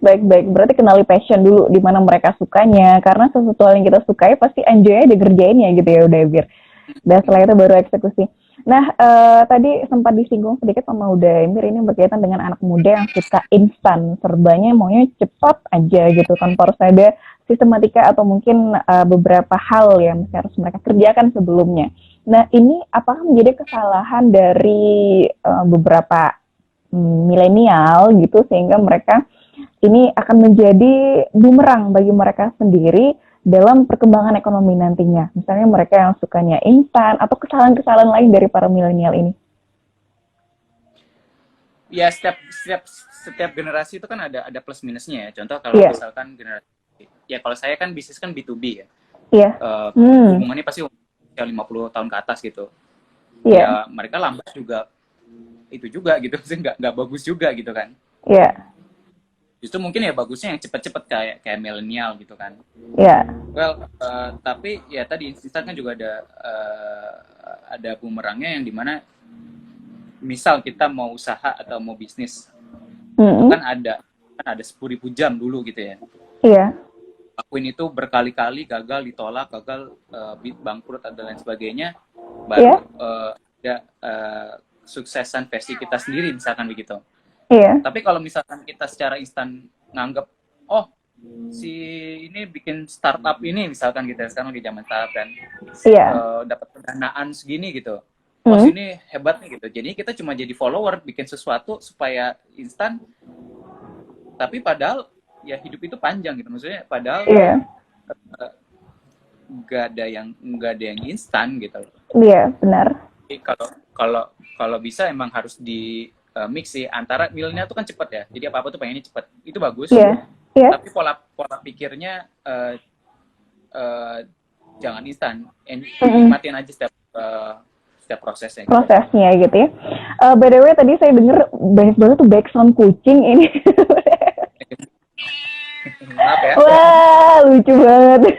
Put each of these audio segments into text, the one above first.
Baik-baik, berarti kenali passion dulu di mana mereka sukanya, karena sesuatu hal yang kita sukai pasti enjoy aja dikerjain ya gitu ya udah Bir. Dan setelah itu baru eksekusi. Nah, tadi sempat disinggung sedikit sama Uda Emir ini berkaitan dengan anak muda yang suka instan, serbanya maunya cepat aja gitu tanpa harus ada sistematika atau mungkin beberapa hal yang harus mereka kerjakan sebelumnya. Nah, ini apakah menjadi kesalahan dari beberapa milenial gitu sehingga mereka ini akan menjadi bumerang bagi mereka sendiri dalam perkembangan ekonomi nantinya. Misalnya mereka yang sukanya instan atau kesalahan-kesalahan lain dari para milenial ini. Ya setiap generasi itu kan ada plus minusnya ya. Contoh kalau misalkan generasi, ya kalau saya kan bisnis kan B2B ya. Iya. Hubungannya pasti 50 tahun ke atas gitu. Ya mereka lambat juga itu juga gitu, nggak bagus juga gitu kan. Iya. Justru mungkin ya bagusnya yang cepet-cepet kayak milenial gitu kan. Iya. Well, tapi ya tadi instan kan juga ada bumerangnya yang dimana misal kita mau usaha atau mau bisnis, kan ada 10.000 jam dulu gitu ya. Iya. Lakuin itu berkali-kali gagal, ditolak, gagal, bangkrut dan lain sebagainya, baru ada suksesan versi kita sendiri misalkan begitu. Iya. Tapi kalau misalkan kita secara instan nganggep, oh si ini bikin startup ini misalkan gitu, sekarang di zaman startup kan, dapat pendanaan segini gitu, oh sini hebat nih gitu. Jadi kita cuma jadi follower, bikin sesuatu supaya instan, tapi padahal ya hidup itu panjang gitu, maksudnya padahal nggak ada yang instan gitu. Iya, benar. Jadi kalau bisa emang harus di mix sih antara milenial tuh kan cepet ya, jadi apa tuh pengennya cepet, itu bagus. Tapi pola pikirnya jangan instan, nikmatin aja setiap prosesnya. Prosesnya gitu ya. By the way tadi saya denger banyak banget tuh background kucing ini. Maaf ya. Wah, lucu banget.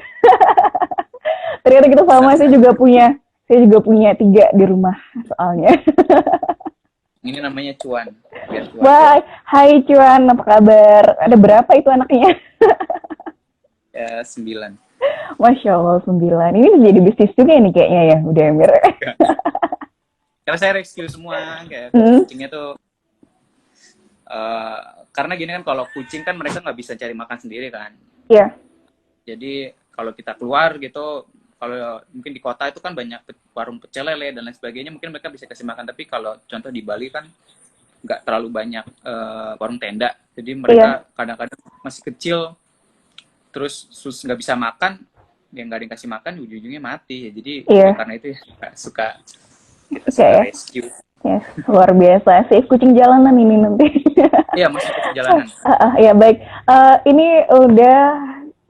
Ternyata kita sama, saya juga punya 3 di rumah soalnya. Ini namanya Cuan. Wah, hai Cuan, apa kabar? Ada berapa itu anaknya? Ya, 9. Masya Allah, 9. Ini jadi bisnis juga nih kayaknya ya, udah Emir. Karena saya rescue semua, kayak kucingnya tuh. Karena gini kan, kalau kucing kan mereka nggak bisa cari makan sendiri kan. Iya. Jadi kalau kita keluar gitu, kalau mungkin di kota itu kan banyak warung pecel lele dan lain sebagainya, mungkin mereka bisa kasih makan. Tapi kalau contoh di Bali kan nggak terlalu banyak warung tenda, jadi mereka kadang-kadang masih kecil, terus nggak bisa makan, yang nggak ada yang kasih makan, ujung-ujungnya mati. Jadi karena itu ya suka rescue. Ya, luar biasa sih kucing jalanan ini nanti. Iya, masih kucing jalanan. Ya baik, ini udah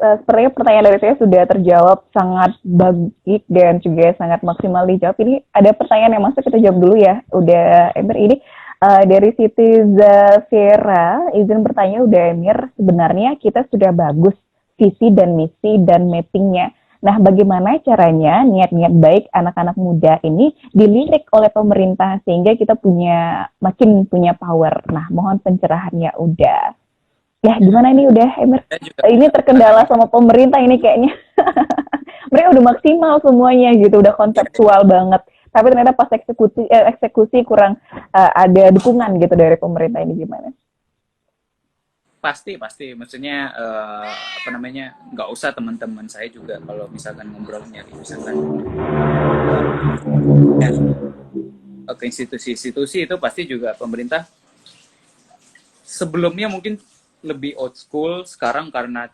sepertinya pertanyaan dari saya sudah terjawab sangat baik dan juga sangat maksimal dijawab. Ini ada pertanyaan yang masuk, kita jawab dulu ya. Udah Emir, ini dari Siti Zafira izin bertanya, udah Emir, sebenarnya kita sudah bagus visi dan misi dan mappingnya. Nah, bagaimana caranya niat-niat baik anak-anak muda ini dilirik oleh pemerintah sehingga kita makin punya power. Nah, mohon pencerahannya udah. Ya, gimana ini udah, Emir? Ini terkendala sama pemerintah ini kayaknya. Mereka udah maksimal semuanya gitu, udah konseptual banget. Tapi ternyata pas eksekusi kurang ada dukungan gitu dari pemerintah, ini gimana? Pasti maksudnya nggak usah teman-teman saya juga kalau misalkan ngobrol nyari misalkan ke institusi itu pasti juga pemerintah sebelumnya mungkin lebih old school, sekarang karena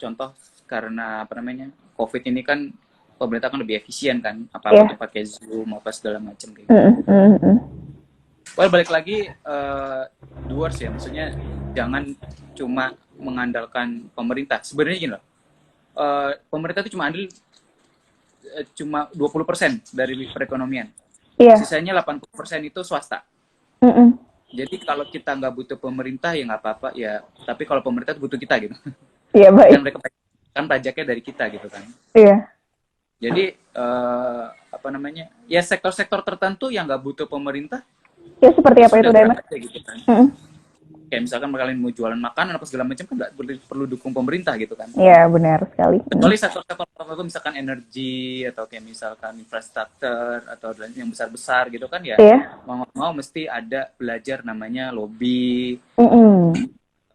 COVID ini kan pemerintah kan lebih efisien kan, apa-apa tuh pakai Zoom apa segala macam kayak gitu. Well, balik lagi doers ya, maksudnya jangan cuma mengandalkan pemerintah. Sebenarnya gini loh, pemerintah itu cuma andil cuma 20% dari perekonomian. Sisanya 80% itu swasta. Jadi kalau kita nggak butuh pemerintah ya nggak apa-apa ya, tapi kalau pemerintah butuh kita gitu. Iya, baik. Dan mereka kan pajaknya dari kita gitu kan. Iya. Jadi ya sektor-sektor tertentu yang nggak butuh pemerintah. Ya seperti apa itu, Demet? Gitu kan. kayak misalkan kalian mau jualan makanan apa segala macam kan nggak perlu dukung pemerintah gitu kan. Iya, benar sekali. Kecuali sektor-sektor tertentu misalkan energi atau kayak misalkan infrastruktur atau yang besar-besar gitu kan ya, Iya. mau mesti ada belajar namanya lobby, Mm-mm.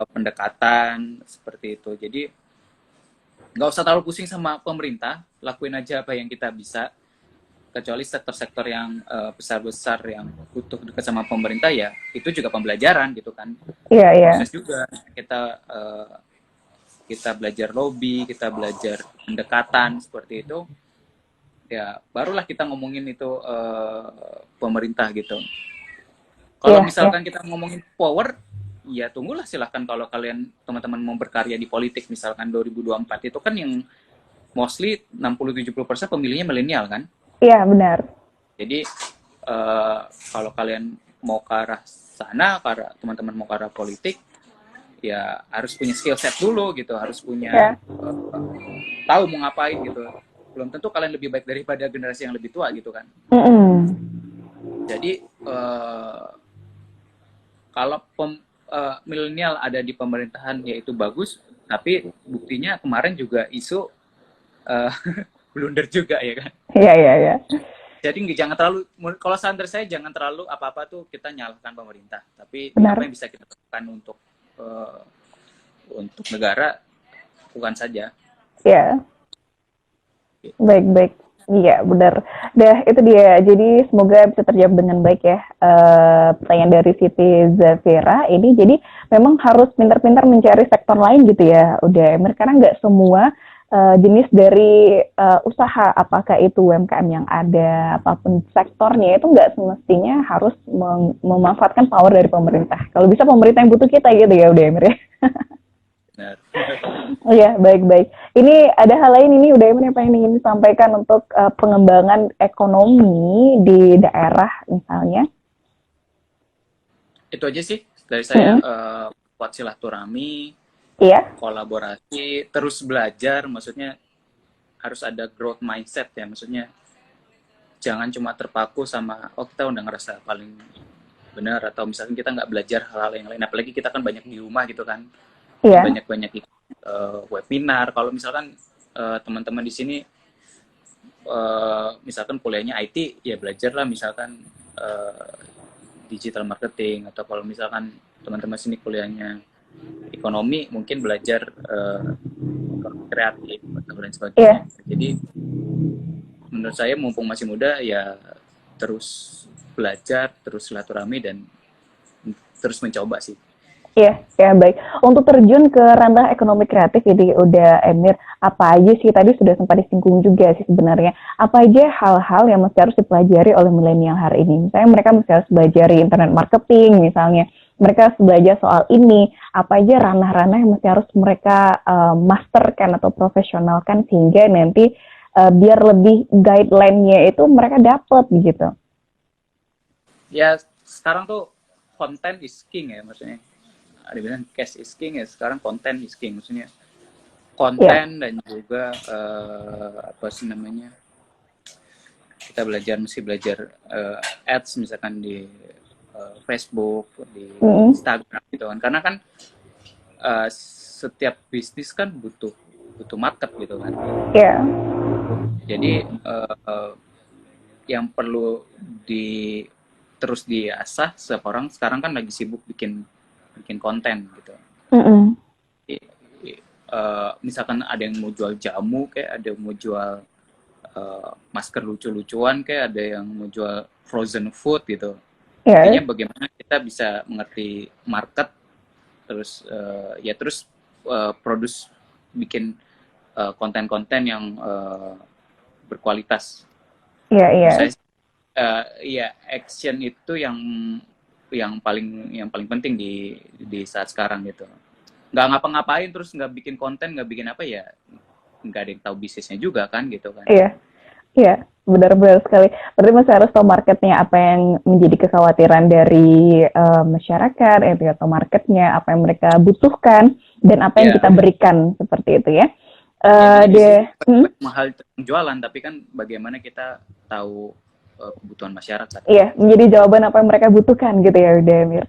pendekatan seperti itu. Jadi nggak usah terlalu pusing sama pemerintah, lakuin aja apa yang kita bisa. Kecuali sektor-sektor yang besar-besar yang butuh dekat sama pemerintah ya, itu juga pembelajaran gitu kan. Iya, iya. Proses juga kita belajar lobby, kita belajar pendekatan seperti itu. Ya, barulah kita ngomongin itu pemerintah gitu. Kalau misalkan kita ngomongin power, ya tunggulah silahkan kalau kalian teman-teman mau berkarya di politik misalkan 2024 itu kan yang mostly 60-70% pemilihnya milenial kan. Iya, benar. Jadi kalau kalian mau ke arah sana, teman-teman mau ke arah politik, ya harus punya skill set dulu gitu, harus punya tahu mau ngapain gitu. Belum tentu kalian lebih baik daripada generasi yang lebih tua gitu kan. Jadi kalau milenial ada di pemerintahan ya itu bagus, tapi buktinya kemarin juga isu blunder juga ya kan. Iya. Jadi jangan terlalu, kalau saran saya jangan terlalu apa-apa tuh kita nyalahkan pemerintah, tapi benar. apa yang bisa kita lakukan untuk negara bukan saja. Iya. Baik. Iya, benar. Itu dia. Jadi semoga bisa terjawab dengan baik ya. Pertanyaan dari Siti Zafira ini, jadi memang harus pintar-pintar mencari sektor lain gitu ya. Udah, karena nggak semua jenis dari usaha, apakah itu UMKM yang ada, apapun sektornya, itu nggak semestinya harus memanfaatkan power dari pemerintah. Kalau bisa pemerintah yang butuh kita gitu ya, udah Emir ya. Benar. Iya, baik. Ini ada hal lain ini udah yang pengen ingin disampaikan untuk pengembangan ekonomi di daerah misalnya. Itu aja sih dari saya. Buat silaturahmi, kolaborasi, terus belajar, maksudnya harus ada growth mindset ya, maksudnya jangan cuma terpaku sama kita udah ngerasa paling benar, atau misalnya kita nggak belajar hal-hal yang lain, apalagi kita kan banyak di rumah gitu kan. Banyak webinar. Kalau misalkan teman-teman di sini misalkan kuliahnya IT, ya belajarlah misalkan digital marketing, atau kalau misalkan teman-teman sini kuliahnya ekonomi, mungkin belajar kreatif atau lain sebagainya. Jadi menurut saya mumpung masih muda ya terus belajar, terus silaturahmi dan terus mencoba sih. Iya, baik. Untuk terjun ke ranah ekonomi kreatif, jadi udah Emir, apa aja sih, tadi sudah sempat disinggung juga sih sebenarnya, apa aja hal-hal yang mesti harus dipelajari oleh milenial hari ini? Misalnya mereka mesti harus belajar internet marketing, misalnya mereka harus belajar soal ini, apa aja ranah-ranah yang mesti harus mereka masterkan atau profesionalkan sehingga nanti biar lebih guideline-nya itu mereka dapat gitu. Ya, sekarang tuh content is king ya, maksudnya. Ada bilang cash is king ya, sekarang konten is king, maksudnya konten dan juga apa sih namanya, kita mesti belajar ads misalkan di Facebook, di Instagram gitu kan, karena kan setiap bisnis kan butuh market gitu kan. Jadi yang perlu terus diasah, setiap orang sekarang kan lagi sibuk bikin konten gitu. Misalkan ada yang mau jual jamu, kayak ada yang mau jual masker lucu-lucuan, kayak ada yang mau jual frozen food gitu. Intinya bagaimana kita bisa mengerti market, terus bikin konten-konten yang berkualitas. Action itu yang paling penting di saat sekarang gitu. Nggak ngapa-ngapain terus nggak bikin konten, nggak bikin apa ya, nggak ada yang tahu bisnisnya juga kan gitu kan. Iya, benar sekali. Berarti masih harus tahu marketnya, apa yang menjadi kekhawatiran dari masyarakat, atau marketnya, apa yang mereka butuhkan dan apa yang kita berikan, seperti itu ya. Mahal jualan, tapi kan bagaimana kita tahu kebutuhan masyarakat. Iya, menjadi jawaban apa yang mereka butuhkan gitu ya, udah Emir.